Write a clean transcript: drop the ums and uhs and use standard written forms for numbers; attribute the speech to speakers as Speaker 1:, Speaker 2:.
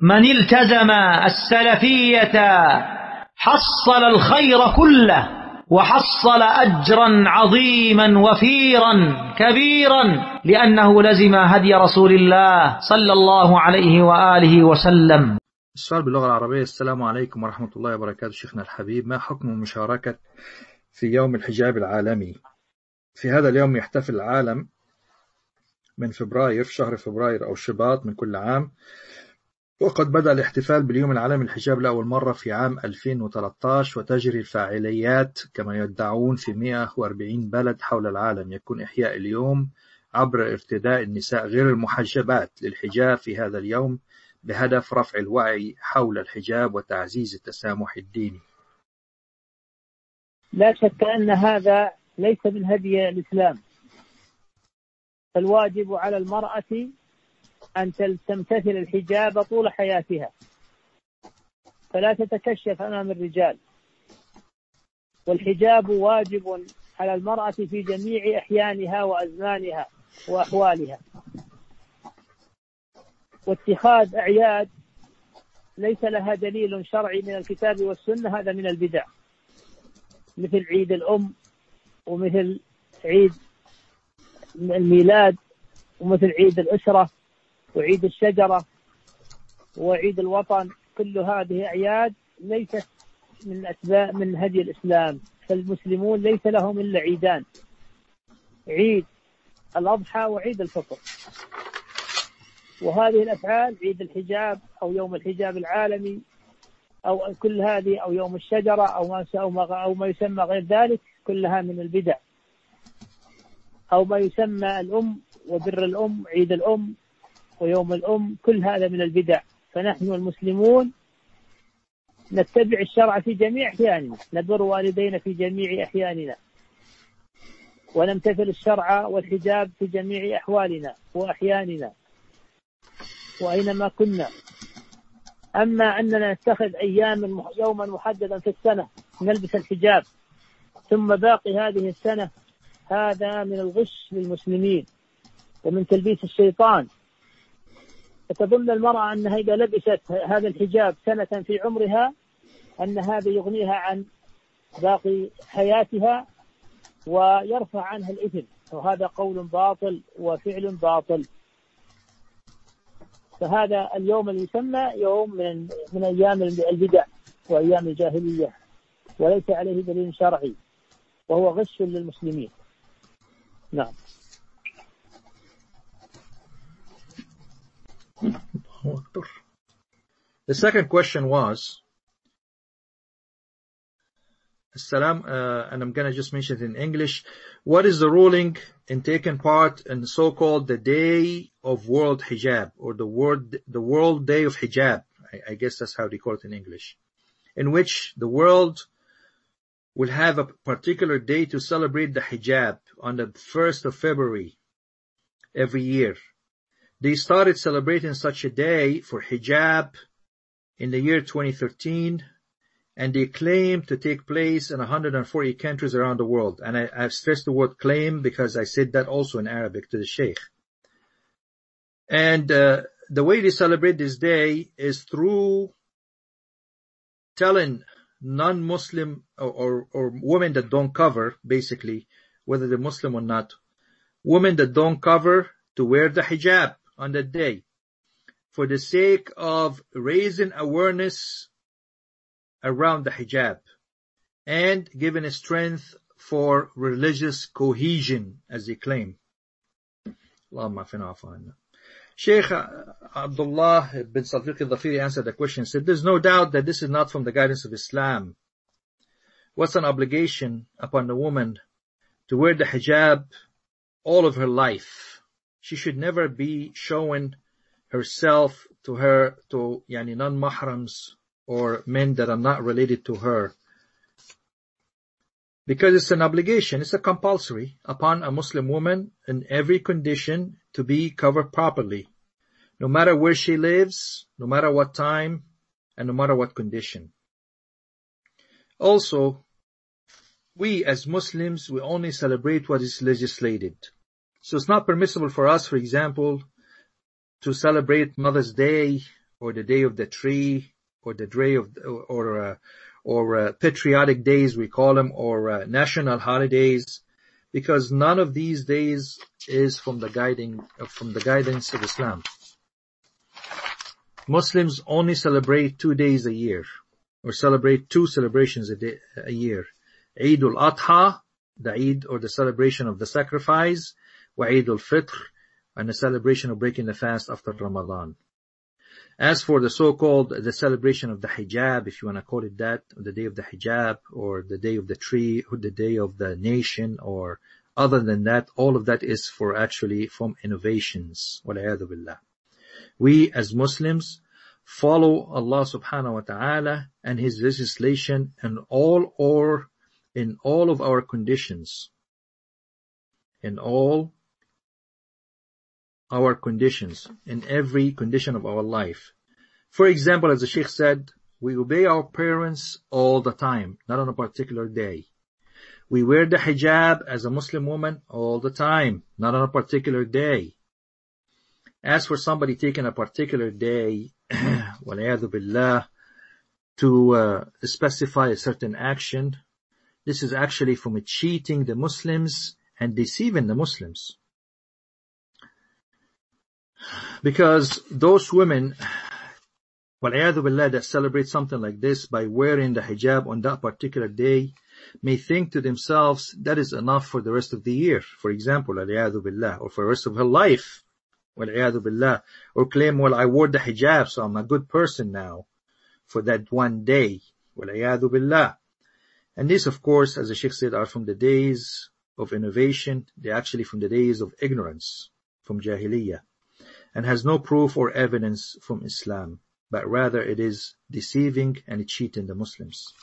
Speaker 1: من التزم السلفية حصل الخير كله وحصل أجرا عظيما وفيرا كبيرا، لأنه لزم هدي رسول الله صلى الله عليه وآله وسلم.
Speaker 2: السؤال باللغة العربية: السلام عليكم ورحمة الله وبركاته. شيخنا الحبيب، ما حكم المشاركة في يوم الحجاب العالمي؟ في هذا اليوم يحتفل العالم من فبراير، في شهر فبراير أو شباط من كل عام، وقد بدأ الاحتفال باليوم العالمي للحجاب لأول مرة في عام 2013، وتجري الفاعليات كما يدعون في 140 بلد حول العالم. يكون إحياء اليوم عبر ارتداء النساء غير المحجبات للحجاب في هذا اليوم بهدف رفع الوعي حول الحجاب وتعزيز التسامح الديني.
Speaker 3: لا شك أن هذا ليس من هدي الإسلام، فالواجب على المرأة أن تمتثل الحجاب طول حياتها، فلا تتكشف أمام الرجال، والحجاب واجب على المرأة في جميع أحيانها وأزمانها وأحوالها. واتخاذ أعياد ليس لها دليل شرعي من الكتاب والسنة، هذا من البدع، مثل عيد الأم ومثل عيد الميلاد ومثل عيد الأسرة وعيد الشجرة وعيد الوطن. كل هذه أعياد ليست من هدي الإسلام، فالمسلمون ليس لهم إلا عيدان: عيد الأضحى وعيد الفطر. وهذه الأفعال، عيد الحجاب أو يوم الحجاب العالمي أو كل هذه، أو يوم الشجرة أو ما يسمى غير ذلك، كلها من البدع. أو ما يسمى الأم وبر الأم، عيد الأم ويوم الأم، كل هذا من البدع. فنحن المسلمون نتبع الشرع في جميع أحياننا، نبر والدينا في جميع أحياننا، ونمتثل الشرع والحجاب في جميع أحوالنا وأحياننا وأينما كنا. أما أننا نتخذ يوما محددا في السنة نلبس الحجاب ثم باقي هذه السنة، هذا من الغش للمسلمين ومن تلبيس الشيطان. فتظن المرأة أنها إذا لبست هذا الحجاب سنة في عمرها أن هذا يغنيها عن باقي حياتها ويرفع عنها الإثم، وهذا قول باطل وفعل باطل. فهذا اليوم اللي يسمى يوم من أيام البدع وأيام الجاهلية، وليس عليه دليل شرعي، وهو غش للمسلمين. نعم.
Speaker 2: The second question was, Assalam, and I'm going to just mention it in English. What is the ruling in taking part in the so-called the Day of World Hijab, or the World Day of Hijab? I guess that's how they call it in English, in which the world will have a particular day to celebrate the hijab on the 1st of February every year. They started celebrating such a day for hijab in the year 2013, and they claim to take place in 140 countries around the world. And I've stressed the word claim because I said that also in Arabic to the Shaykh. And the way they celebrate this day is through telling non-Muslim or women that don't cover, basically, whether they're Muslim or not, women that don't cover to wear the hijab on that day, for the sake of raising awareness around the hijab and giving a strength for religious cohesion, as they claim. Shaykh Abdullāh bin Shaykh Dr answered the question, said, there's no doubt that this is not from the guidance of Islam. What's an obligation upon the woman to wear the hijab all of her life? She should never be showing herself to non-mahrams or men that are not related to her, because it's an obligation, it's a compulsory upon a Muslim woman in every condition to be covered properly, no matter where she lives, no matter what time, and no matter what condition. Also, we as Muslims, we only celebrate what is legislated. So it's not permissible for us, for example, to celebrate Mother's Day or the day of the tree, or the day of, or patriotic days we call them, or national holidays, because none of these days is from the guidance of Islam. Muslims only celebrate 2 days a year, or celebrate 2 celebrations a year. Eid al-Adha, the Eid or the celebration of the sacrifice, wa Eid al-Fitr, and the celebration of breaking the fast after Ramadan. As for the so-called, the celebration of the Hijab, if you want to call it that, the day of the Hijab, or the day of the tree, or the day of the nation, or other than that, all of that is from innovations. Wal-iyadhu billah. We as Muslims follow Allah subhanahu wa ta'ala and His legislation in all of our conditions. In all our conditions, in every condition of our life. For example, as the Shaykh said, we obey our parents all the time, not on a particular day. We wear the hijab as a Muslim woman all the time, not on a particular day. As for somebody taking a particular day, wal-iyadhu billah, to specify a certain action, this is actually from cheating the Muslims and deceiving the Muslims. Because those women, wal-iyadhu billah, that celebrate something like this by wearing the hijab on that particular day, may think to themselves that is enough for the rest of the year. For example, wal-iyadhu billah, or for the rest of her life, wal-iyadhu billah, or claim, well, I wore the hijab, so I'm a good person now for that one day, wal-iyadhu billah. And this, of course, as the Shaykh said, are from the days of innovation. They're actually from the days of ignorance, from Jahiliyyah, and has no proof or evidence from Islam, but rather it is deceiving and cheating the Muslims.